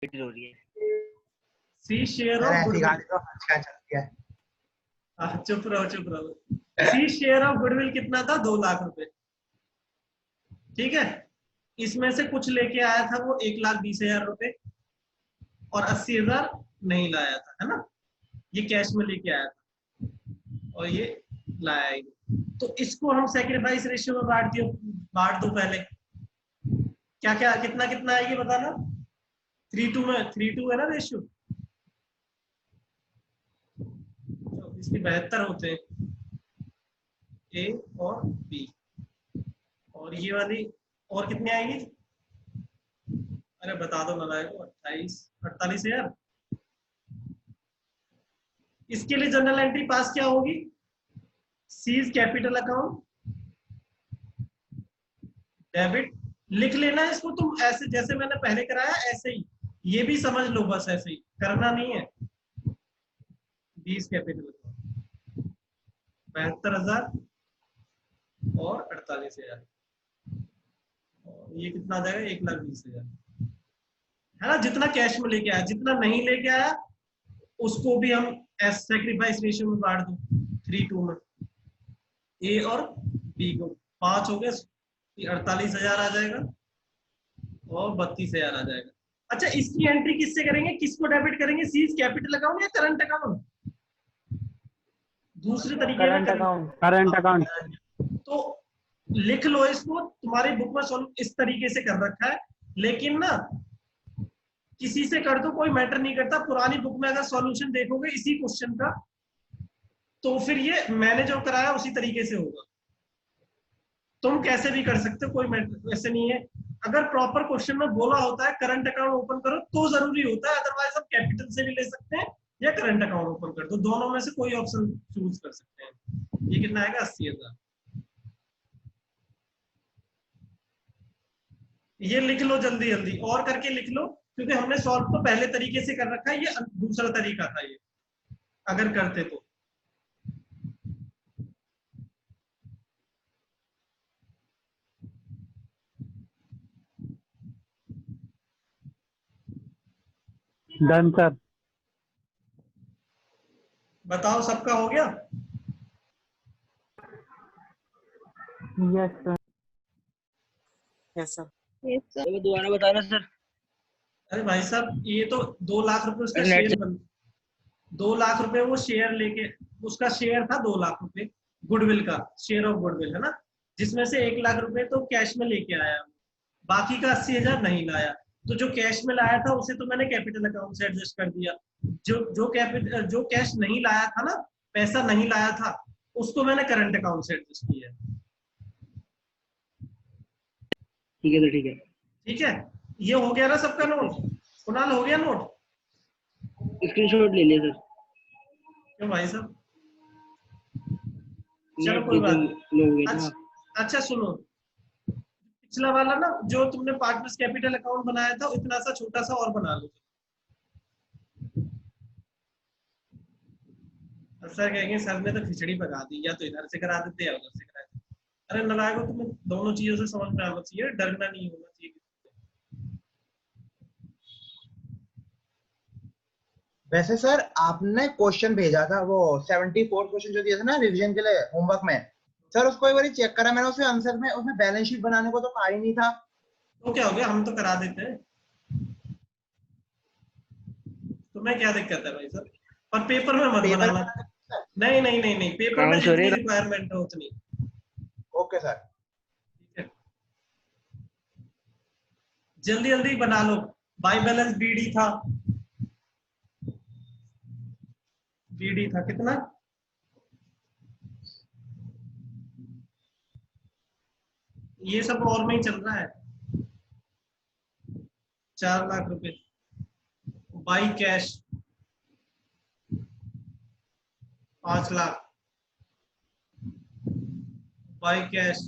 हो रही है। सी शेयर सर ऑफ ऐसी गुडविल। गाड़ी तो हमेशा चलती है। चुप रहो चुप रहो। सी शेयर ऑफ गुडविल कितना था? 2 लाख रुपए। ठीक है, इसमें से कुछ लेके आया था वो 1,20,000 रुपए और 80,000 नहीं लाया था, है ना? ये कैश में लेके आया था और ये लाया ही नहीं। तो इसको हम सैक्रिफाइस रेशियो में बांट दो पहले। क्या क्या कितना कितना आएगी बताना? 3:2 में 3:2 है ना रेशियो। इसके 72 होते हैं, ए और बी। और ये वाली और कितनी आएगी? अरे बता दो ना को। 48,000। इसके लिए जनरल एंट्री पास क्या होगी? C's capital account debit. लिख लेना इसको तुम ऐसे जैसे मैंने पहले कराया ऐसे ही, ये भी समझ लो, बस ऐसे ही करना नहीं है। 20 कैपिटल अकाउंट 72,000 और 48,000 और ये कितना आ जाएगा? 1,20,000, है ना? जितना कैश में लेके आया, जितना नहीं लेके आया उसको भी हम एस सैक्रिफाइस रेशियो में बांट दो 3:2 में। ए और बी को 5 हो गए, 48,000 आ जाएगा और 32,000 आ जाएगा। अच्छा, इसकी एंट्री किससे करेंगे? किसको डेबिट करेंगे? सीज कैपिटल अकाउंट या करंट अकाउंट? दूसरे तरीके में करंट अकाउंट। तो लिख लो इसको, तुम्हारी बुक में सॉल्व इस तरीके से कर रखा है, लेकिन ना किसी से कर दो कोई मैटर नहीं करता। पुरानी बुक में अगर सॉल्यूशन देखोगे इसी क्वेश्चन का, तो फिर ये मैंने जो कराया उसी तरीके से होगा। तुम कैसे भी कर सकते हो, कोई मैटर ऐसे नहीं है। अगर प्रॉपर क्वेश्चन में बोला होता है करंट अकाउंट ओपन करो तो जरूरी होता है, अदरवाइज हम कैपिटल से भी ले सकते हैं या करंट अकाउंट ओपन कर दो, दोनों में से कोई ऑप्शन चूज कर सकते हैं। ये कितना आएगा? 80,000। ये लिख लो जल्दी जल्दी और करके लिख लो, क्योंकि हमने सॉल्व तो पहले तरीके से कर रखा है, ये दूसरा तरीका था ये अगर करते तो। Done sir. बताओ सबका हो गया? Yes sir. Yes sir. दोबारा बताना सर। अरे भाई साहब, ये तो 2 लाख रुपए उसका नेट शेयर बन 2 लाख रुपए वो शेयर लेके, उसका शेयर था 2 लाख रुपए गुडविल का, शेयर ऑफ गुडविल, है ना? जिसमें से 1 लाख रुपए तो कैश में लेके आया, बाकी का 80,000 नहीं लाया। तो जो कैश में लाया था उसे तो मैंने कैपिटल अकाउंट से एडजस्ट कर दिया। जो कैश नहीं लाया था ना, पैसा नहीं लाया था, उसको मैंने करंट अकाउंट से एडजस्ट किया। ठीक है सर, ठीक है। ठीक है, ये हो गया ना सबका नोट? कुणाल हो गया नोट? स्क्रीनशॉट ले लिया सर। क्यों भाई साहब? चलो कोई बात नहीं। अच्छा सुनो, पिछला वाला ना जो तुमने पार्टनर्स कैपिटल अकाउंट बनाया था, इतना सा छोटा सा और बना लो। सर कहेंगे सर ने तो खिचड़ी पका दी, या तो इधर से करा देते या उधर से करा देते। अरे नालायकों, तुम्हें दोनों चीजों से समझ में आना चाहिए, डरना नहीं होना चाहिए। वैसे सर आपने क्वेश्चन भेजा था वो 74 क्वेश्चन जो दिया था ना रिवीजन के लिए होमवर्क में, सर उसको एक बार चेक करा मैंने, उसके आंसर में उसमें बैलेंस शीट बनाने को तो कहा ही नहीं था। तो क्या हो गया, हम तो करा देते हैं। तुम्हें क्या दिक्कत है भाई साहब? पर पेपर में मत पेपर बनाना। नहीं नहीं नहीं नहीं, पेपर में जितनी रिक्वायरमेंट है उतनी। Okay sir. ठीक है, जल्दी जल्दी बना लो। बाई बैलेंस बीडी था, बीडी था कितना? ये सब और में ही चल रहा है, 4 लाख रुपए। By cash 5 lakh, by cash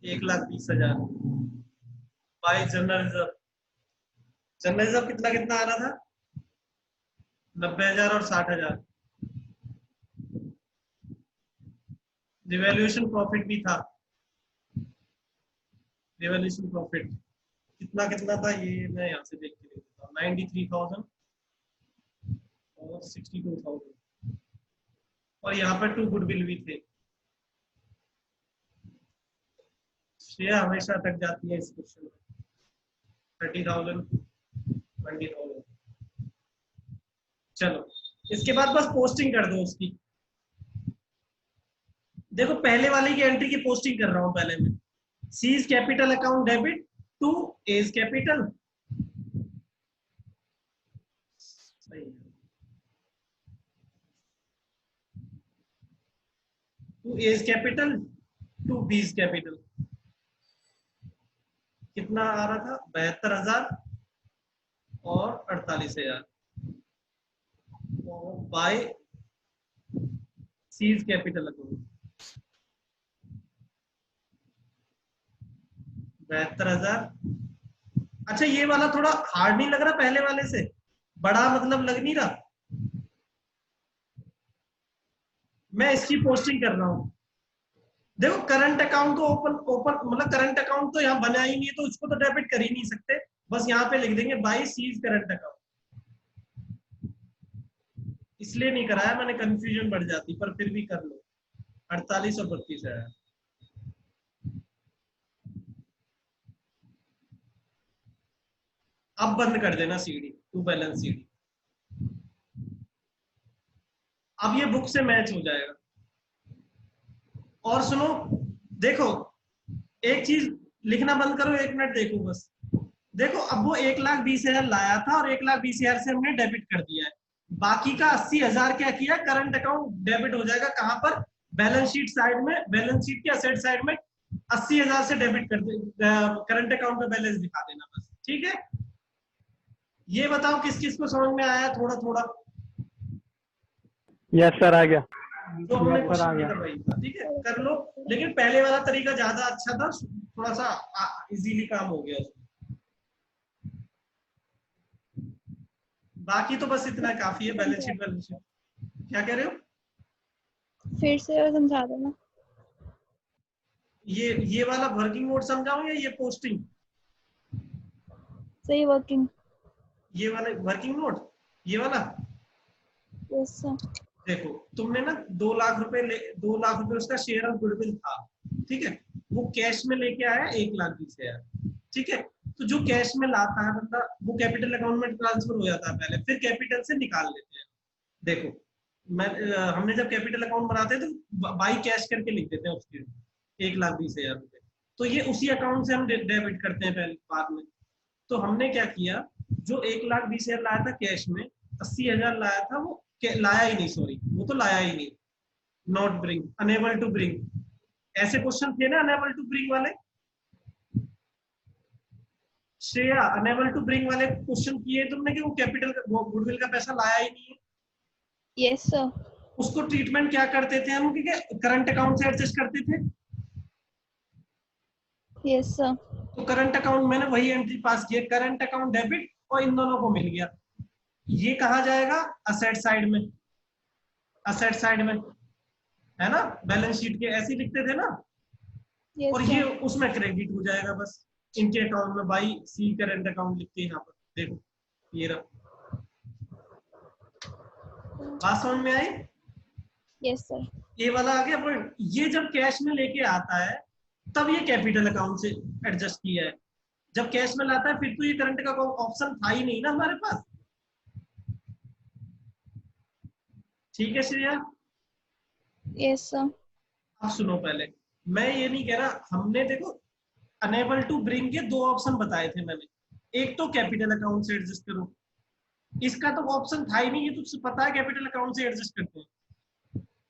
1,20,000, by general reserve. General reserve कितना कितना आ रहा था? 90,000 और 60,000। रिवैल्यूएशन प्रॉफिट भी था, रिवॉल्यूशन प्रॉफिट कितना कितना था, ये मैं यहाँ से देख के लिख देता हूँ, 93,000 और 62,000, और यहाँ पर 2 गुडविल भी थे। श्रेया हमेशा अटक जाती है इस क्वेश्चन में। 30,000, 20,000। चलो इसके बाद बस पोस्टिंग कर दो उसकी। देखो पहले वाले की एंट्री की पोस्टिंग कर रहा हूं पहले मैं। C's capital account debit to A's capital, to A's capital to B's capital. कितना आ रहा था? 72,000 और 48,000 बाय सीज कैपिटल अकाउंट। 72,000। अच्छा ये वाला थोड़ा हार्ड नहीं लग रहा पहले वाले से? बड़ा मतलब लग नहीं रहा? मैं इसकी पोस्टिंग कर रहा हूं। देखो करंट अकाउंट तो ओपन मतलब करंट अकाउंट तो यहाँ बना ही नहीं है, तो उसको तो डेबिट कर ही नहीं सकते। बस यहाँ पे लिख देंगे बाय सीज करंट अकाउंट। इसलिए नहीं कराया मैंने, कंफ्यूजन बढ़ जाती, पर फिर भी कर लो। 48 और 32,000। अब बंद कर देना सीडी, टू बैलेंस सीडी। अब ये बुक से मैच हो जाएगा। और सुनो, देखो एक चीज लिखना बंद करो, 1 मिनट देखो बस। देखो अब वो 1,20,000 लाया था और 1,20,000 से हमने डेबिट कर दिया है। बाकी का 80,000 क्या किया? करंट अकाउंट डेबिट हो जाएगा। कहां पर? बैलेंस शीट साइड में, बैलेंस शीट के असेट साइड में 80,000 से डेबिट कर दे, करंट अकाउंट का बैलेंस दिखा देना बस। ठीक है, ये बताओ किस किस को समझ में आया थोड़ा थोड़ा? यस सर आ गया। तो हमने क्वेश्चन किया था वही था। ठीक है कर लो, लेकिन पहले वाला तरीका ज्यादा अच्छा था, थोड़ा सा इजीली काम हो गया उसमें। बाकी तो बस इतना काफी है। बैलेंस शीट क्या कह रहे हो? फिर से समझा देना। ये वाला वर्किंग नोट समझाऊं या ये पोस्टिंग? सही वर्किंग। ये वाला वर्किंग नोट, ये वाला। Yes sir. देखो तुमने ना 2 लाख रुपए 2 लाख रुपए उसका शेयर ऑफ गुडविल था। ठीक है, वो कैश में लेके आया 1,20,000। ठीक है, तो जो कैश में लाता है बंदा, वो कैपिटल अकाउंट में ट्रांसफर हो जाता है पहले, फिर कैपिटल से निकाल लेते हैं। देखो मैं हमने जब कैपिटल अकाउंट बनाते हैं तो बाई कैश करके लिख देते हैं उसके 1,20,000 रुपए। तो ये उसी अकाउंट से हम डेबिट करते हैं पहले बाद में। तो हमने क्या किया, जो 1,20,000 लाया था कैश में, 80,000 लाया था वो लाया ही नहीं, सॉरी वो तो लाया ही नहीं। Not bring, unable to bring, ऐसे क्वेश्चन थे ना अनेबल टू ब्रिंग वाले। श्रेया अनेबल टू ब्रिंग वाले क्वेश्चन किए तुमने कि वो कैपिटल गुडविल का पैसा लाया ही नहीं है? Yes sir. उसको ट्रीटमेंट क्या करते थे हम, क्योंकि करंट अकाउंट से एडजस्ट करते थे। Yes sir. तो करंट अकाउंट मैंने वही एंट्री पास की, करंट अकाउंट डेबिट, और इन दोनों को मिल गया। ये कहा जाएगा? असेट साइड में। असेट साइड में है ना, बैलेंस शीट के ऐसे लिखते थे ना। यस और ये सर। उसमें क्रेडिट हो जाएगा बस इनके अकाउंट में। बाई सी करंट अकाउंट लिखते हैं यहाँ पर। देखो ये रहा, बात समझ में आई? Yes sir. ये वाला आ गया पॉइंट। ये जब कैश में लेके आता है तब ये कैपिटल अकाउंट से एडजस्ट किया है। जब कैश में लाता है फिर तो ये करंट का ऑप्शन था ही नहीं ना हमारे पास। ठीक है श्रेया? Yes sir. अब सुनो, पहले मैं ये नहीं कह रहा, हमने देखो अनेबल टू ब्रिंग के 2 ऑप्शन बताए थे मैंने। एक तो कैपिटल अकाउंट से एडजस्ट करो, इसका तो ऑप्शन था ही नहीं, ये तो पता है कैपिटल अकाउंट से एडजस्ट करते हैं।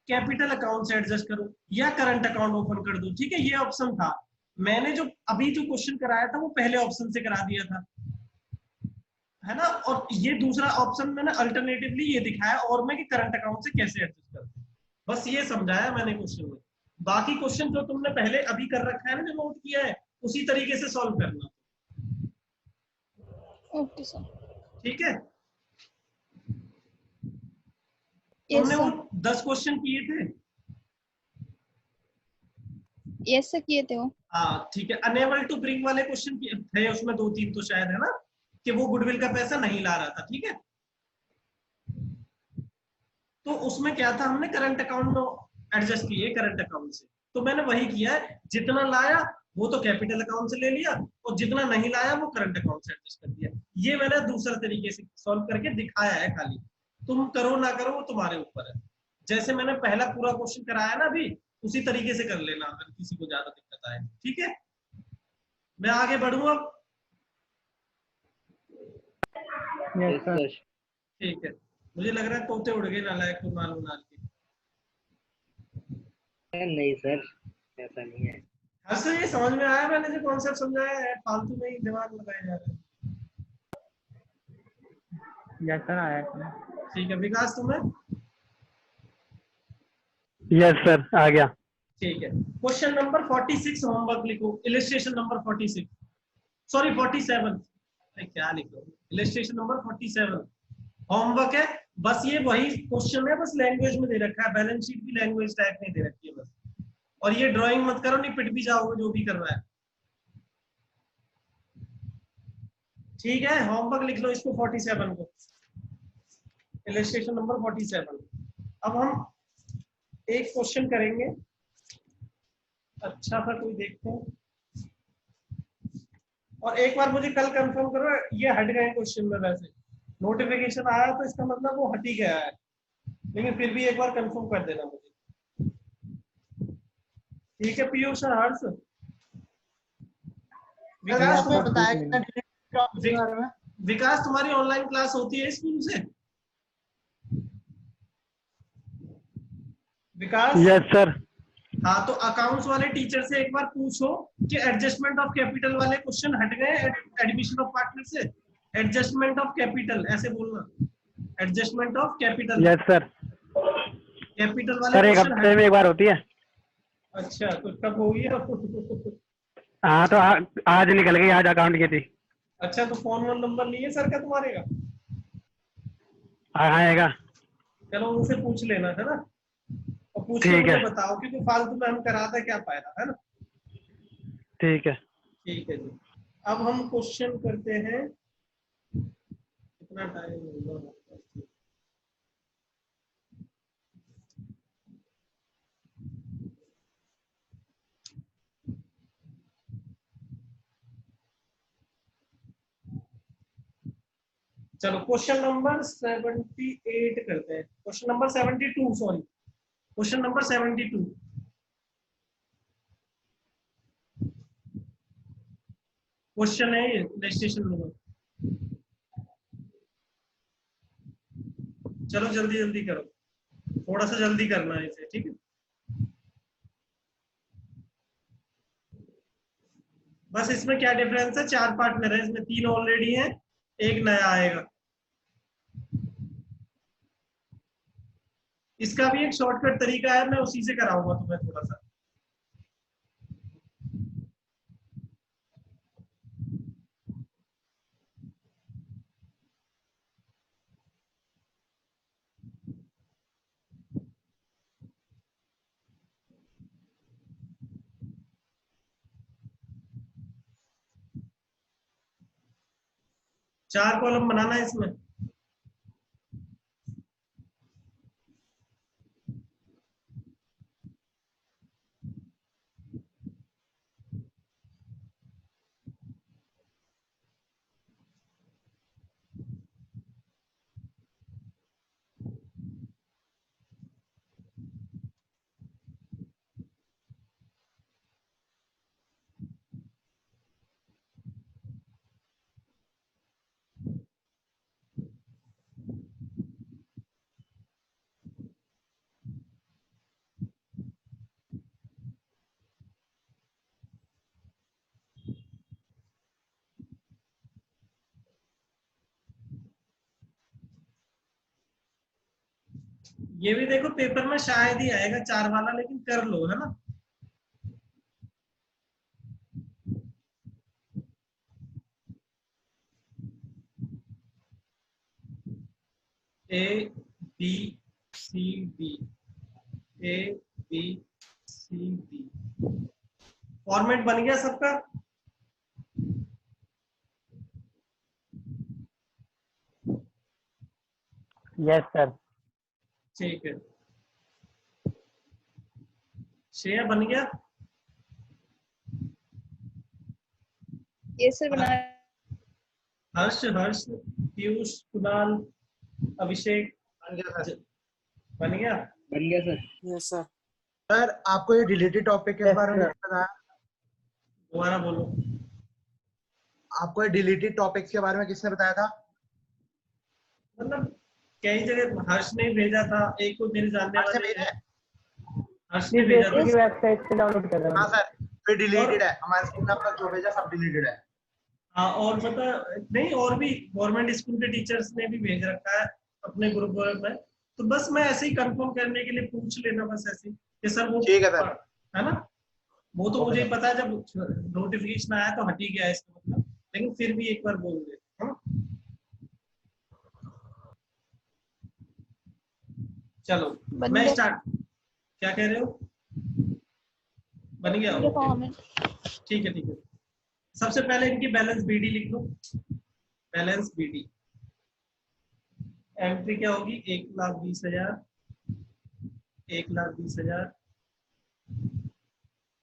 कैपिटल अकाउंट से एडजस्ट करो या करंट अकाउंट ओपन कर दो। ठीक है, ये ऑप्शन था। मैंने जो अभी जो क्वेश्चन कराया था वो पहले ऑप्शन से करा दिया था, है ना। और ये दूसरा ऑप्शन मैंने अल्टरनेटिवली ये दिखाया और मैं कि करंट अकाउंट से कैसे एडजस्ट करते हैं, बस ये समझाया मैंने क्वेश्चन में। बाकी क्वेश्चन जो तुमने पहले अभी कर रखा है ना, जो नोट किया है, उसी तरीके से सॉल्व करना। Okay sir. ठीक है, यस तुमने वो सर। 10 क्वेश्चन किए थे। यस सर किए थे वो। हाँ ठीक है, अनेबल टू ब्रिंग वाले क्वेश्चन थे उसमें 2-3 तो शायद, है ना, कि वो गुडविल का पैसा नहीं ला रहा था, ठीक है। तो उसमें क्या था, हमने करंट अकाउंट में एडजस्ट किए करंट अकाउंट से, तो मैंने वही किया है, जितना लाया वो तो कैपिटल अकाउंट से ले लिया और जितना नहीं लाया वो करंट अकाउंट से एडजस्ट कर दिया। ये मैंने दूसरा तरीके से सॉल्व करके दिखाया है, खाली तुम करो ना करो वो तुम्हारे ऊपर है। जैसे मैंने पहला पूरा क्वेश्चन कराया ना अभी, उसी तरीके से कर लेना अगर किसी को ज्यादा दिक्कत आए, ठीक है। मैं आगे बढ़ूँ अब। Yes sir. ठीक है, मुझे लग रहा है तोते उड़ गए नालायक को मालूम नाल के। नहीं सर, ऐसा नहीं है। हाँ सर, ये समझ में आया मैंने जो कॉन्सेप्ट समझाया है, फालतू में ही दिमाग लगाए जा रहे हैं। यस सर आया। ठीक है विकास, तुम्हें? यस सर आ गया। ठीक है, क्वेश्चन नंबर 46 होमवर्क लिखो, इलस्ट्रेशन नंबर 46, सॉरी 47, अरे क्या लिखो, इलस्ट्रेशन नंबर 47 होमवर्क है। बस ये वही क्वेश्चन है, बस लैंग्वेज में दे रखा है, बैलेंस शीट की लैंग्वेज टाइप में दे रखी है बस। और ये ड्राइंग मत करो, नहीं पिट भी जाओगे जो भी कर रहा है। ठीक है, होमवर्क लिख लो इसको 47 को, इलस्ट्रेशन नंबर 47। अब हम एक क्वेश्चन करेंगे, अच्छा सा कोई देखते हैं। और एक बार मुझे कल कंफर्म करो, ये हट गए क्वेश्चन में, वैसे नोटिफिकेशन आया तो इसका मतलब वो हट ही गया है, लेकिन फिर भी एक बार कंफर्म कर देना मुझे, ठीक है। पीयूष और हर्ष, विकास आपने बताया कि मैं डिलीट के बारे में। विकास तुम्हारी ऑनलाइन क्लास होती है स्कूल से? विकास? Yes sir. हाँ, तो अकाउंट्स वाले टीचर से एक बार पूछो कि एडजस्टमेंट ऑफ कैपिटल वाले क्वेश्चन हट गए एडमिशन ऑफ पार्टनर से। एडजस्टमेंट ऑफ कैपिटल ऐसे बोलना, adjustment of capital. Yes sir. Capital वाले सर एक क्वेश्चन हफ्ते हट। में एक बार होती है। अच्छा, तो कब होगी? हाँ तो आज निकल गई, आज अकाउंट की थी। अच्छा, तो फोन नंबर नहीं है सर का तुम्हारे का? हाँ आएगा। चलो उनसे पूछ लेना, है ना, और पूछ के ठीक मुझे है। बताओ, क्योंकि फालतू में हम कराते क्या फायदा, है ना। ठीक है। ठीक है जी, अब हम क्वेश्चन करते हैं, कितना टाइम होगा? चलो क्वेश्चन नंबर 78 करते हैं, question number 72, sorry question number 72। Question है ये रजिस्ट्रेशन नंबर। चलो जल्दी जल्दी करो, थोड़ा सा जल्दी करना है इसे, ठीक है। बस इसमें क्या डिफरेंस है, 4 पार्टनर है इसमें, 3 ऑलरेडी हैं, एक नया आएगा। इसका भी एक शॉर्टकट तरीका है, मैं उसी से कराऊंगा तुम्हें थोड़ा सा। चार कॉलम बनाना है इसमें। ये भी देखो पेपर में शायद ही आएगा 4 वाला, लेकिन कर लो, है ना। A B C D, A B C D, format बन गया सबका? Yes sir. ठीक है, शेयर बन गया? यस सर बना। हर्ष, पीयूष, कुणाल, अभिषेक बन गया सर। बन गया? बन गया सर। Yes, sir. सर आपको ये डिलीटेड टॉपिक के बारे में पता है? दोबारा बोलो। आपको ये डिलीटेड टॉपिक्स के बारे में किसने बताया था? मतलब कई जगह हर्ष ने भेजा था, एक को मेरे जानने हर्ष ने वाले भेजा हैं, है? हर्ष ने भेजा था। वेबसाइट से डाउनलोड कर रहा हाँ हूँ। सर, फिर डिलीटेड है, हमारे स्कूल ने अब तक जो भेजा सब डिलीटेड है। हाँ, और पता नहीं, और भी गवर्नमेंट स्कूल के टीचर्स ने भी भेज रखा है अपने ग्रुप में। तो बस मैं ऐसे ही कंफर्म करने के लिए पूछ लेना, बस ऐसे ही कि सर वो ठीक है सर। है ना, वो तो ओके मुझे ही सर। पता है, जब नोटिफिकेशन आया तो हट ही गया इसका मतलब, लेकिन फिर भी एक बार बोल दे, है ना। चलो बन मैं गया। स्टार्ट, क्या कह रहे हो? बन गया? ये ओके, फॉर्मेट। ठीक है। सबसे पहले इनकी बैलेंस बीडी लिख लो। बैलेंस बीडी एंट्री क्या होगी? 1,20,000, 1,20,000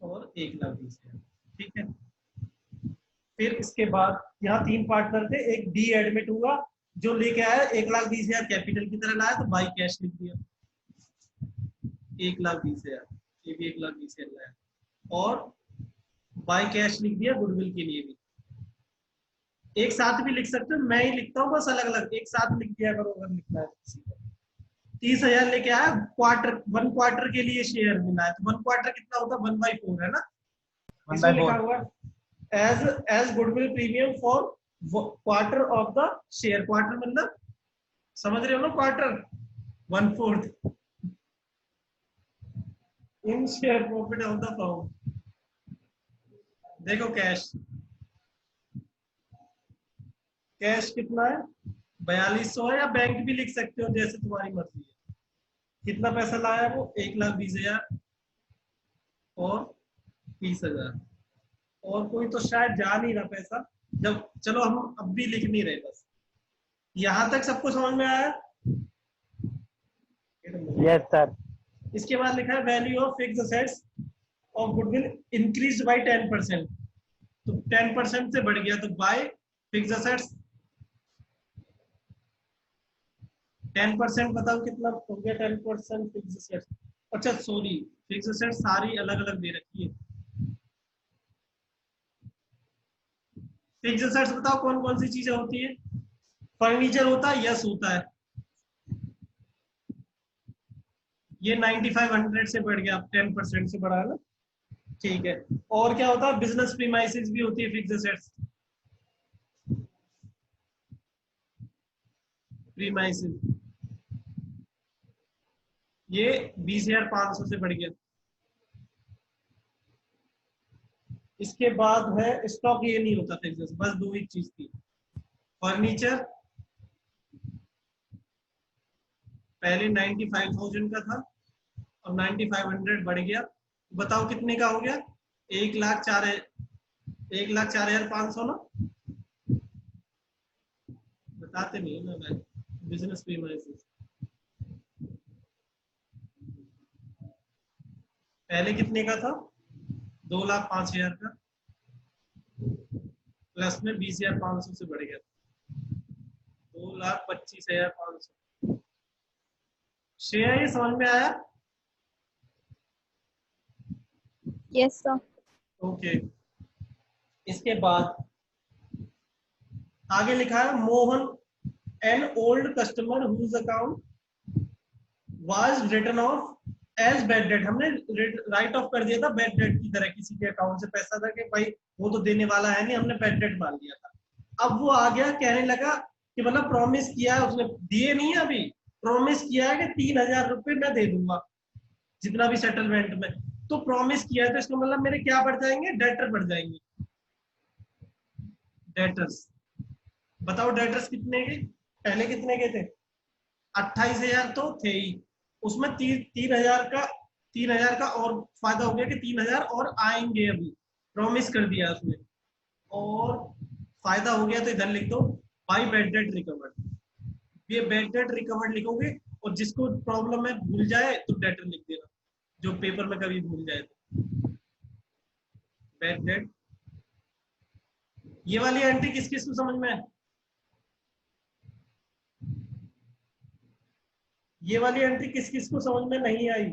और 1,20,000, ठीक है। फिर इसके बाद यहाँ 3 पार्टनर थे, एक डी एडमिट हुआ जो लेके आया 1,20,000 कैपिटल की तरह लाया, तो बाई कैश लिख दिया 1,20,000, ये भी 1,20,000 लाया, और बाई कैश लिख दिया गुडविल के लिए भी। एक साथ भी लिख सकते हो, मैं ही लिखता हूँ, बस अलग अलग एक साथ लिख दिया करो अगर लिखना है किसी को। 30,000 लेके आया, वन क्वार्टर के लिए शेयर मिला है, तो 1 क्वार्टर कितना होता है? 1/4 है ना। इसमें लिखा हुआ as goodwill premium for quarter of the share. Quarter मतलब समझ रहे हो ना, quarter 1/4 in share profit of the firm. देखो कैश कितना है? 4,200 है, या बैंक भी लिख सकते हो जैसे तुम्हारी मर्जी है। कितना पैसा लाया वो? 1,20,000 और 30,000, और कोई तो शायद जा नहीं रहा पैसा, जब चलो हम अब भी लिख नहीं रहे, बस यहां तक सबको समझ में आया? Yes sir. इसके बाद लिखा है value of fix assets of goodwill increase by 10%, तो 10% से बढ़ गया, तो बाय फिक्स असेट्स 10% बताओ कितना हो गया? 10% फिक्स असेट्स, अच्छा सॉरी, फिक्स असेट्स सारी अलग अलग दे रखी है। फिक्स असेट्स बताओ कौन कौन सी चीजें होती है? फर्नीचर होता है, यस होता है, ये 9,500 से बढ़ गया, 10% से बढ़ा ना, ठीक है। और क्या होता है? बिजनेस प्रीमाइसेस भी होती है फिक्स असेट्स, प्रीमाइसेस, ये 20,500 से बढ़ गया। इसके बाद है स्टॉक, ये नहीं होता फिक्स, बस 2 ही चीज थी। फर्नीचर पहले 95,000 का था, और 9,500 बढ़ गया, बताओ कितने का हो गया? 1,04,500 ना, बताते नहीं ना मैं, बिजनेस प्रीमाइसेस पहले कितने का था? 2,05,000 का, प्लस में 20,500 से बढ़ गया, 2,25,500। शेयर ये समझ में आया? Yes sir. ओके। इसके बाद आगे लिखा है Mohan an old customer whose account was written off as bad debt, हमने राइट ऑफ कर दिया था बैड डेट की तरह, किसी के अकाउंट से पैसा था कि भाई वो तो देने वाला है नहीं, हमने बैड डेट मान लिया था। अब वो आ गया कहने लगा कि मतलब प्रॉमिस किया है उसने, दिए नहीं है अभी, प्रॉमिस किया है कि 3,000 रुपये मैं दे दूंगा जितना भी सेटलमेंट में, तो प्रॉमिस किया है, तो इसका मतलब मेरे क्या बढ़ जाएंगे? डेटर बढ़ जाएंगे। डेटर्स बताओ, डेटर्स कितने के? पहले कितने के थे? 28,000 तो थे ही, उसमें 3,000 का और फायदा हो गया कि 3,000 और आएंगे अभी, प्रॉमिस कर दिया उसने, और फायदा हो गया तो इधर लिख दो बाय बैड डेट रिकवर्ड। ये बैड डेट रिकवर्ड लिखोगे, और जिसको प्रॉब्लम है भूल जाए तो डेटर लिख देना, जो पेपर में कभी भूल जाए तो। बैड डेट, ये वाली एंट्री किस किस को समझ में है? ये वाली एंट्री किस किस को समझ में नहीं आई?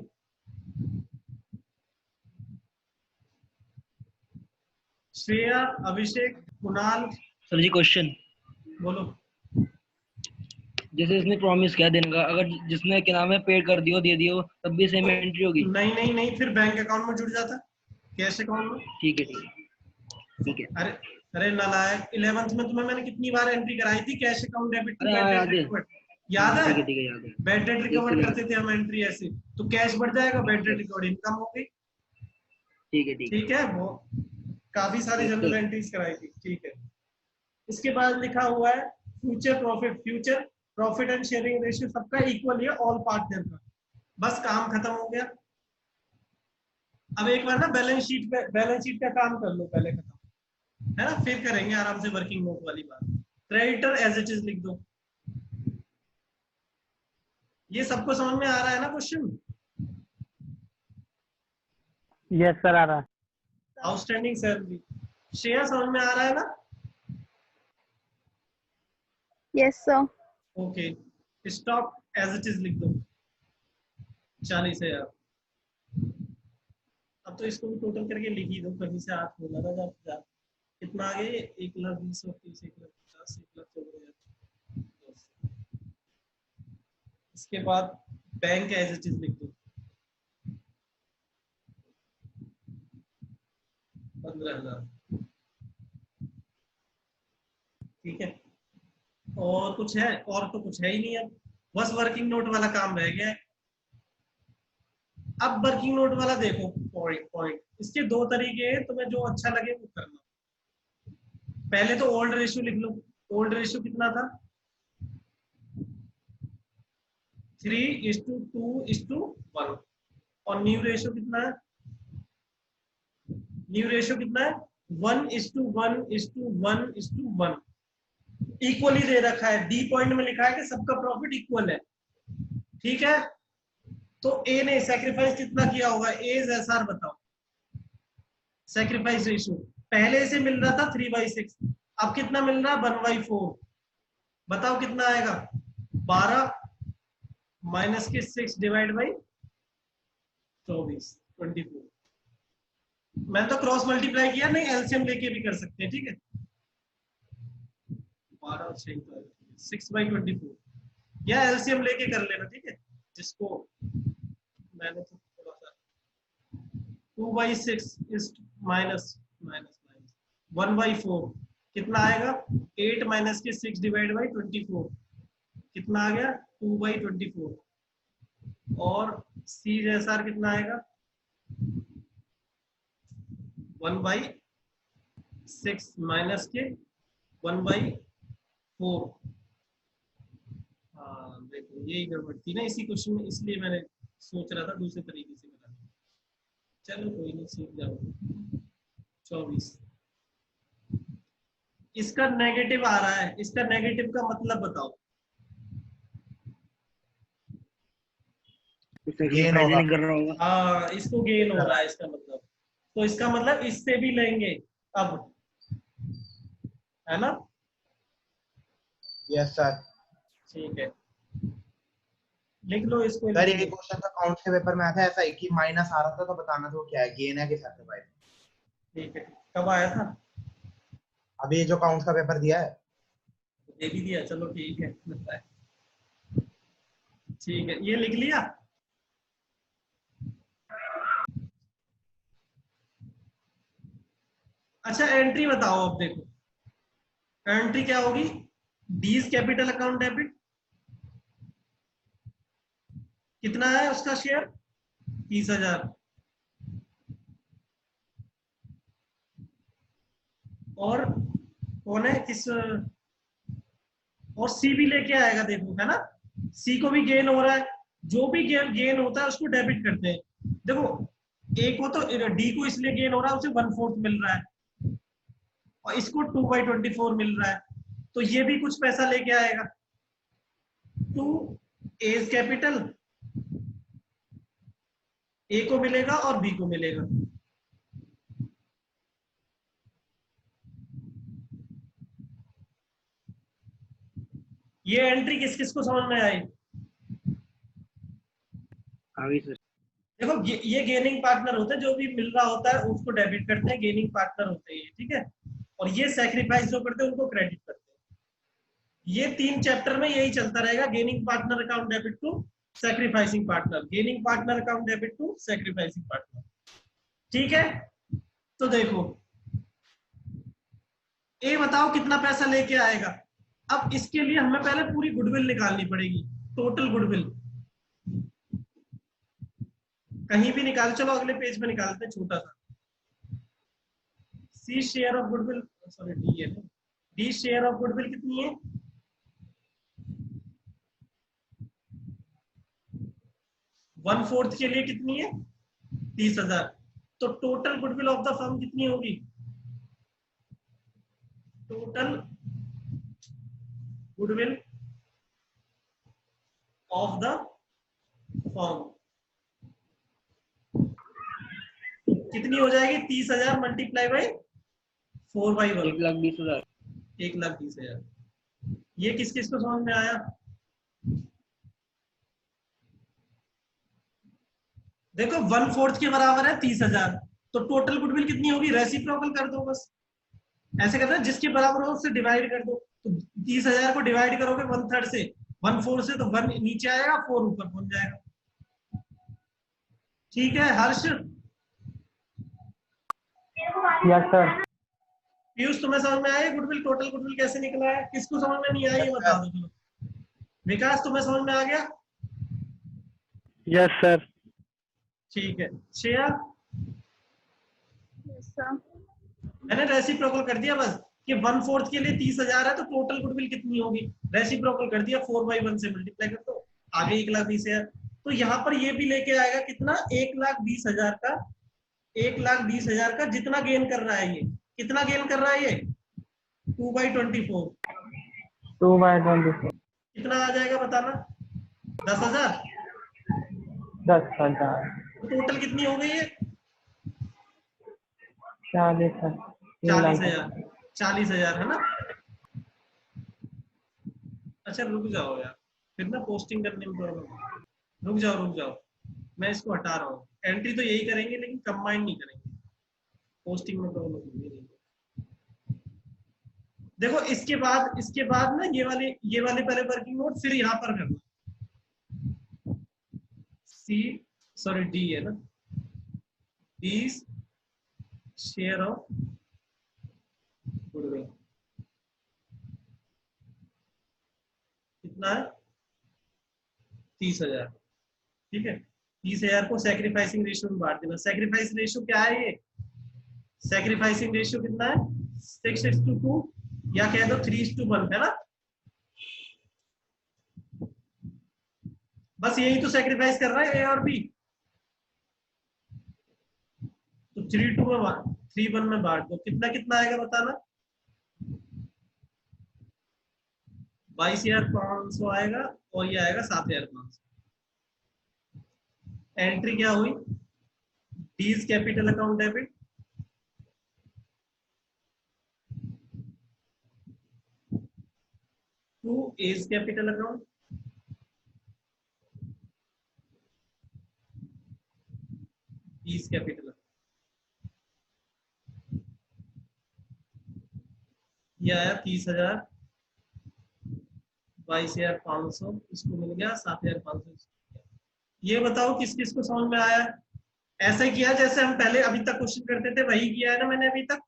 श्रेया, अभिषेक, कुणाल, सर जी क्वेश्चन, बोलो। जैसे इसने प्रॉमिस किया देने का, अगर जिसने क्या नाम है पेड कर दियो दे दियो तब भी सेम एंट्री होगी? नहीं नहीं नहीं, फिर बैंक अकाउंट में जुड़ जाता, कैश अकाउंट में। ठीक है ठीक है ठीक है। अरे अरे नालायक, 11th में तुम्हें मैंने कितनी बार एंट्री कराई थी, कैश अकाउंट डेबिट टू अरे बैड याद डेट है। रिकवर्ड, याद है? ठीक है याद है। बैड डेट रिकवर्ड बिल्कुल करते थे हम एंट्री ऐसे, तो कैश बढ़ जाएगा, बैड डेट रिकवर्ड इनकम हो गई। ठीक है ठीक है। ठीक है, वो काफी सारी जनरल एंट्रीज कराई थी। ठीक है, इसके बाद लिखा हुआ है future profit and sharing ratio सबका इक्वल है ऑल पार्टनर का। बस काम खत्म हो गया। अब एक बार ना बैलेंस शीट का काम कर लो पहले, खत्म है ना, फिर करेंगे आराम से वर्किंग नोट वाली बात। क्रेडिटर एज इट इज लिख दो। ये सबको समझ में आ रहा है ना क्वेश्चन? यस सर आ रहा है। आउटस्टैंडिंग सैलरी, शेयर समझ में आ रहा है ना? Yes, sir. Okay, stock as it is लिख दो 40,000। अब तो इसको भी टोटल करके लिख ही दो, कहीं से हाथ बोला था जा। कितना आ गया? 1,20,30, 1,50,000, 1,14,000। इसके बाद बैंक एज इट इज लिख दो 15,000। ठीक है, और कुछ है? और तो कुछ है ही नहीं, अब बस वर्किंग नोट वाला काम रह गया है। अब वर्किंग नोट वाला देखो पॉइंट, इसके दो तरीके हैं, तुम्हें जो अच्छा लगे वो करना। पहले तो ओल्ड रेशियो लिख लो। ओल्ड रेशियो कितना था? 3:2:1। और न्यू रेशियो कितना है? न्यू रेशियो कितना है? 1:1:1:1। इक्वली दे रखा है, डी पॉइंट में लिखा है कि सबका प्रॉफिट इक्वल है। ठीक है, तो ए ने सैक्रिफाइस कितना किया होगा? एज एसआर बताओ। सैक्रिफाइस रेशियो पहले से मिल रहा था 3/6, अब कितना मिल रहा है? 1/4। बताओ कितना आएगा? 12 माइनस के 6 डिवाइड बाई 24, 24। मैंने तो क्रॉस मल्टीप्लाई किया, नहीं एलसीएम लेके भी कर सकते हैं। ठीक है, 12 और 6/24, या एलसीएम लेके कर लेना। ठीक है, जिसको मैंने तो थोड़ा सा 2/6 इज माइनस 1/4 कितना आएगा? 8 माइनस के 6 डिवाइड बाई 24 कितना आ गया? 2/24। और सी जैसा कितना आएगा? 1/6 माइनस के 1/4। हाँ देखो यही गड़बड़ थी ना इसी क्वेश्चन में, इसलिए मैंने सोच रहा था दूसरे तरीके से बता। चलो कोई नहीं, सीख जाओ। 24, इसका नेगेटिव आ रहा है, इसका नेगेटिव का मतलब बताओ। गेन होगा। नहीं कर रहा होगा। हाँ, इसको गेन हो रहा है इसका मतलब, तो इसका मतलब इससे भी लेंगे अब, है ना? Yes sir. ठीक है, लिख लो इसको। सर ये क्वेश्चन तो अकाउंट्स के पेपर में आया था ऐसा ही कि माइनस आ रहा था, तो बताना था वो क्या है, गेन है कि सैक्रिफाइस। ठीक है, कब आया था? अभी जो अकाउंट्स का पेपर दिया है। दे भी दिया, चलो ठीक है। ठीक है, ये लिख लिया। अच्छा एंट्री बताओ, अब देखो एंट्री क्या होगी? डीज कैपिटल अकाउंट डेबिट, कितना है उसका शेयर? 30,000। और कौन है किस, और सी भी लेके आएगा, देखो है ना, सी को भी गेन हो रहा है। जो भी गेन होता है उसको डेबिट करते हैं। देखो ए को तो डी को इसलिए गेन हो रहा है, उसे 1/4 मिल रहा है और इसको 2/24 मिल रहा है, तो ये भी कुछ पैसा लेके आएगा। 2 ए इज कैपिटल, ए को मिलेगा और बी को मिलेगा। ये एंट्री किस किस को समझ में आई? आगे सर। देखो ये गेनिंग पार्टनर होता है, जो भी मिल रहा होता है उसको डेबिट करते हैं, गेनिंग पार्टनर होते हैं, ठीक है। और ये सैक्रिफाइस जो करते हैं उनको क्रेडिट करते हैं। ये 3 चैप्टर में यही चलता रहेगा, gaining partner account debit to sacrificing partner, gaining partner account debit to sacrificing partner, ठीक है। तो देखो ए बताओ कितना पैसा लेके आएगा। अब इसके लिए हमें पहले पूरी गुडविल निकालनी पड़ेगी, टोटल गुडविल। कहीं भी निकाल, चलो अगले पेज पे निकालते हैं छोटा सा। C share of goodwill, sorry D है, डी शेयर ऑफ गुडविल कितनी है? 1/4 के लिए कितनी है? 30,000। तो total goodwill of the firm कितनी होगी? Total goodwill of the firm कितनी हो जाएगी? 30,000 मल्टीप्लाई बाई 4/1, 1,20,000। 1,20,000। ये किस किस को समझ में आया? देखो 1/4 के बराबर है 30,000, तो टोटल गुडविल कितनी होगी? रेसिप्रोकल कर दो बस, ऐसे करते हैं, जिसके बराबर हो उससे डिवाइड कर दो। तो 30,000 को डिवाइड करोगे 1/3 से, 1/4 से, तो 1 नीचे आएगा, 4 ऊपर पहुंच जाएगा, ठीक है हर्ष? Yes sir. पीयूष तुम्हें समझ में आया गुडविल, टोटल गुडविल कैसे निकला है? किसको समझ में नहीं आया ये बता दो। चलो विकास तुम्हें समझ में आ गया? Yes sir. ठीक है श्रेया? Yes, sir. मैंने रेसिप्रोकल कर दिया बस कि 1/4 के लिए 30,000 है, तो टोटल गुडविल कितनी होगी? रेसिप्रोकल कर दिया, 4/1 से मल्टीप्लाई कर दो, आगे 1,20,000। तो यहाँ पर ये भी लेके आएगा कितना? 1,20,000 का, 1,20,000 का जितना गेन कर रहा है ये, कितना गेन कर रहा है ये? 2/24। 2/24। कितना आ जाएगा बताना? 10,000। 10,000। टोटल कितनी हो गई है? 40,000। 40,000। 40,000 है ना? अच्छा रुक जाओ यार, फिर ना पोस्टिंग करने में प्रॉब्लम। रुक जाओ, मैं इसको हटा रहा हूँ। एंट्री तो यही करेंगे लेकिन कंबाइन नहीं करेंगे, पोस्टिंग में प्रॉब्लम होगी। देखो इसके बाद ना ये वाले पहले वर्किंग नोट, फिर यहाँ पर करना। डी है ना, डी शेयर ऑफ गुडविल कितना है? 30,000, ठीक है। 30,000 को सैक्रिफाइसिंग रेशियो में बांट देना। सैक्रिफाइस रेशियो क्या है ये? सैक्रिफाइसिंग रेशियो कितना है? 6:2 या कह दो 3:1 है ना? बस यही तो सैक्रिफाइस कर रहा है ए और बी, तो 3:1 में बांट दो। कितना कितना आएगा बताना? 22,500 आएगा और ये आएगा 7,500। एंट्री क्या हुई? D's capital account debit, to A's capital account, D's capital account. ये आया 30,000, 22,500, इसको मिल गया 7,500। ये बताओ किस किस को समझ में आया? ऐसे किया जैसे हम पहले अभी तक क्वेश्चन करते थे, वही किया है ना मैंने अभी तक?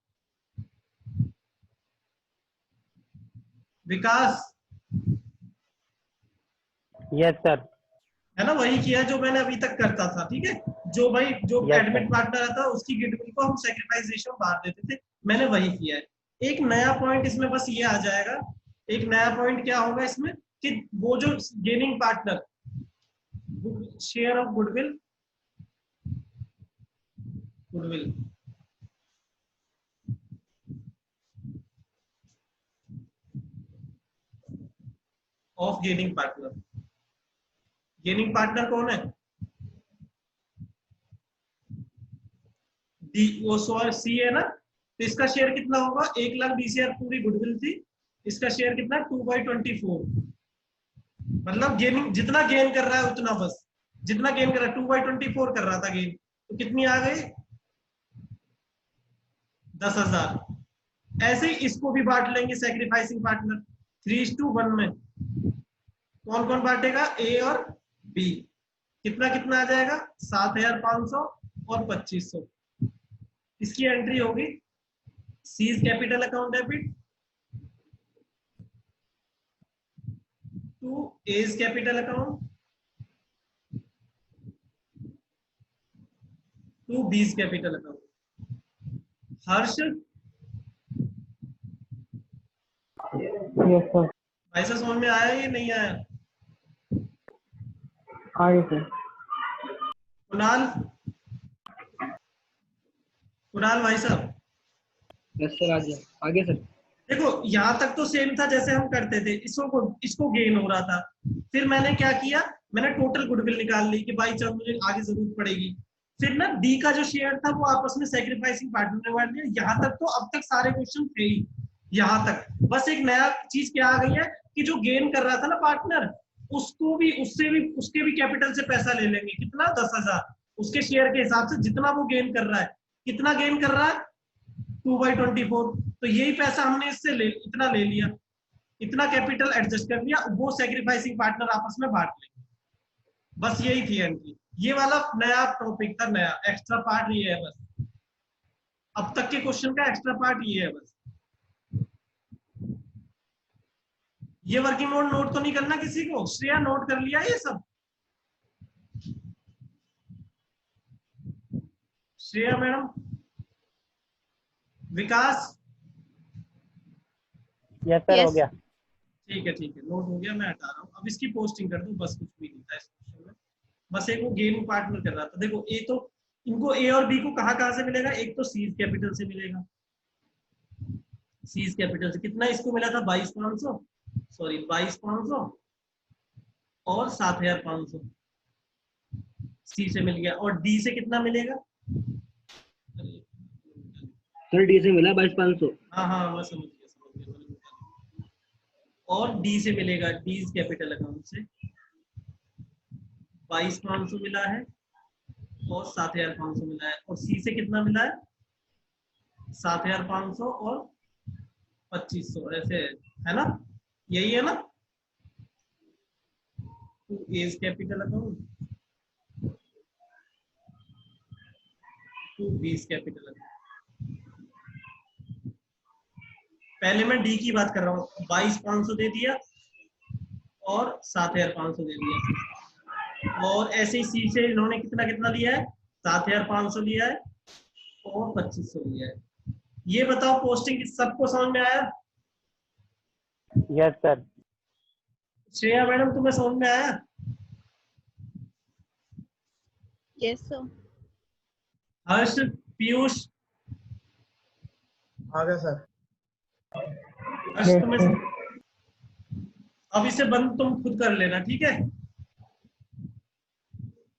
विकास? Yes sir. है ना, वही किया जो मैंने अभी तक करता था, ठीक है। जो Yes, एडमिट पार्टनर आता उसकी गुडविल को हम सैक्रिफाइस रेशियो बांट देते थे, मैंने वही किया है। एक नया पॉइंट इसमें बस ये आ जाएगा, एक नया पॉइंट क्या होगा इसमें कि वो जो gaining partner share of goodwill goodwill of gaining partner. Gaining partner कौन है? डी, वो सी है ना, तो इसका शेयर कितना होगा? 1,00,000 डी शेयर पूरी गुडविल थी, इसका शेयर कितना? 2/24। मतलब गेनिंग जितना गेन कर रहा है उतना, बस जितना गेन कर रहा है 2/24 कर रहा था गेन, तो कितनी आ गई? 10,000। ऐसे ही इसको भी बांट लेंगे सैक्रिफाइसिंग पार्टनर 3:1 में। कौन कौन बांटेगा? ए और बी। कितना कितना आ जाएगा? 7,500 और 2,500। इसकी एंट्री होगी C's capital account debit to A's capital account to B's capital account. Harsh, yes sir. भाई साहब समझ में आया या नहीं आया? आगे सर। कुणाल, कुणाल भाई साहब, यस सर, आगे सर। देखो यहाँ तक तो सेम था जैसे हम करते थे, इसको गेन हो रहा था। फिर मैंने क्या किया, मैंने टोटल गुडविल निकाल ली कि भाई चलो मुझे आगे जरूरत पड़ेगी। फिर ना डी का जो शेयर था वो आपस में सैक्रिफाइसिंग पार्टनर ने बांट दिया। यहाँ तक तो अब तक सारे क्वेश्चन थे ही, यहाँ तक बस एक नया चीज क्या आ गई है कि जो गेन कर रहा था ना पार्टनर, उसको भी उसके भी कैपिटल से पैसा ले लेंगे। कितना? 10,000। उसके शेयर के हिसाब से जितना वो गेन कर रहा है। कितना गेन कर रहा है? 2/24। तो यही पैसा हमने इससे इतना ले लिया, इतना कैपिटल एडजस्ट कर लिया, वो सैक्रिफाइसिंग पार्टनर आपस में बांट लेंगे। बस यही थी एंट्री। ये वाला नया टॉपिक था, नया एक्स्ट्रा पार्ट ये है बस। अब तक के क्वेश्चन का एक्स्ट्रा पार्ट ये है बस। ये वर्किंग नोट नोट तो नहीं करना किसी को? श्रेया नोट कर लिया ये सब? श्रेया मैडम, विकास? यस सर, हो गया। ठीक है ठीक है, नोट हो गया, मैं हटा रहा हूँ। अब इसकी पोस्टिंग कर दूं, बस कुछ भी नहीं था इस क्वेश्चन में। बस एक वो गेम पार्टनर कर रहा था। देखो ए तो इनको ए और बी को कहाँ कहाँ से मिलेगा? एक तो सीज कैपिटल से मिलेगा। सीज कैपिटल से कितना इसको मिला था? 22,500, सॉरी 22,500 और 7,500 सी से मिल गया। और डी से कितना मिलेगा? सर डी से मिला 22,500। हाँ हाँ मैं समझ गया, समझ गया। और डी से मिलेगा, डीज कैपिटल अकाउंट से 22,500 मिला है और 7,500 मिला है। और सी से कितना मिला है? 7,500 और 2,500, ऐसे है ना? यही है ना? To A's capital account to B's capital account. पहले मैं डी की बात कर रहा हूँ। 22,500 दे दिया और 7,500 दे दिया। और ऐसे ही सी से इन्होंने कितना कितना लिया है? 7,500 लिया है और 2,500 लिया है। ये बताओ पोस्टिंग सबको समझ में आया? Yes sir. श्रेया मैडम तुम्हें समझ में आया? Yes, sir. हर्ष, पीयूष? आ गया सर। हर्ष तुम्हें, अब इसे बंद तुम खुद कर लेना, ठीक है?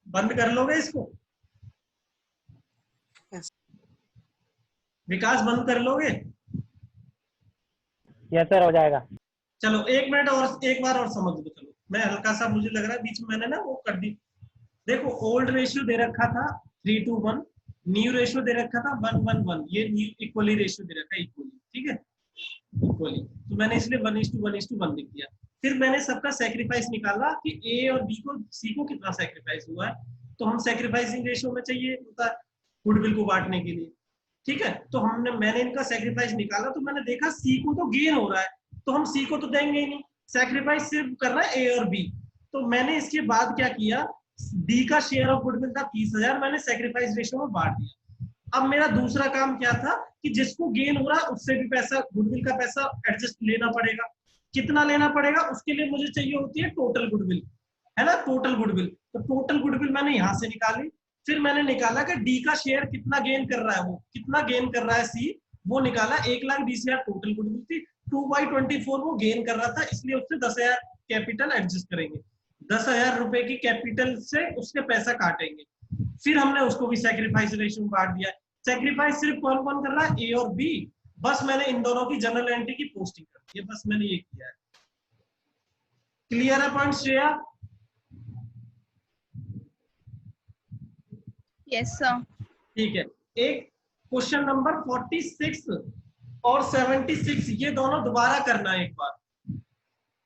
बंद कर लोगे इसको? Yes. विकास बंद कर लोगे? यस सर, हो जाएगा। चलो 1 मिनट और, एक बार और समझ लो। चलो मैं हल्का सा, मुझे लग रहा है बीच में मैंने ना वो कर दी। देखो ओल्ड रेशियो दे रखा था 3:1, न्यू रेशियो दे रखा था 1:1। ये इक्वली रेशियो दे रखा है, इक्वली, ठीक है, इक्वली। तो मैंने इसलिए 1:1 लिख दिया। फिर मैंने सबका सैक्रिफाइस निकाला कि ए और बी को, सी को कितना सैक्रिफाइस हुआ है। तो हम सैक्रिफाइसिंग रेशियो में चाहिए होता है गुडविल को बांटने के लिए, ठीक है? तो मैंने इनका सैक्रिफाइस निकाला, तो मैंने देखा सी को तो गेन हो रहा है, तो हम सी को तो देंगे ही नहीं, सैक्रिफाइस सिर्फ कर रहा है ए और बी। तो मैंने इसके बाद क्या किया, डी का शेयर ऑफ गुडविल था 30,000, मैंने सैक्रिफाइस रेशियो में बांट दिया। अब मेरा दूसरा काम क्या था कि जिसको गेन हो रहा है उससे भी पैसा, गुडविल का पैसा एडजस्ट लेना पड़ेगा। कितना लेना पड़ेगा? उसके लिए मुझे चाहिए होती है टोटल गुडविल, है ना? Total goodwill. तो टोटल गुडविल मैंने यहां से निकाली फिर मैंने निकाला कि डी का शेयर कितना गेन कर रहा है, वो कितना गेन कर रहा है सी, वो निकाला। 1,20,000 टोटल गुडविल थी, 2/24 वो गेन कर रहा था, इसलिए उससे 10,000 कैपिटल एडजस्ट करेंगे। 10,000 रुपए की कैपिटल से उसके पैसा काटेंगे। फिर हमने उसको भी सैक्रिफाइस रेशियो में बांट दिया। सैक्रिफाइस सिर्फ कौन कौन कर रहा है, ए और बी। बस मैंने इन दोनों की जनरल एंट्री की पोस्टिंग कर दी है, बस मैंने ये किया है। क्लियर है पॉइंट श्रेया? Yes, sir. ठीक है। एक क्वेश्चन नंबर 46 और 76 ये दोनों दोबारा करना है एक बार।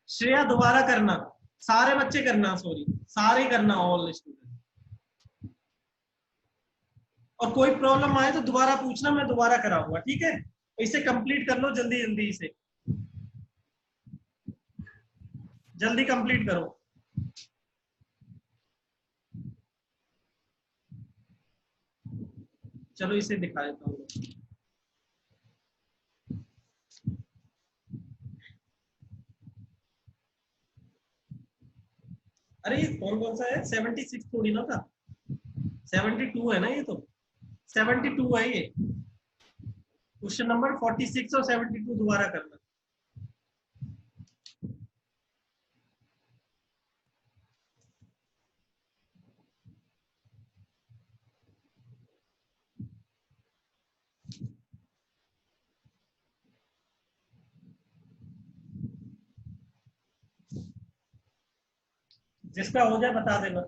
श्रेया दोबारा करना, सारे बच्चे करना, सॉरी सारे करना, ऑल स्टूडेंट। और कोई प्रॉब्लम आए तो दोबारा पूछना, मैं दोबारा कराऊंगा, ठीक है? इसे कंप्लीट कर लो जल्दी जल्दी, इसे जल्दी कंप्लीट करो। चलो इसे दिखा देता हूँ। अरे ये कौन कौन सा है? 76 थोड़ी ना था, 72 है ना ये तो, 72 है ये। क्वेश्चन नंबर 46 और 72 दोबारा करना। जिसका हो जाए बता देना।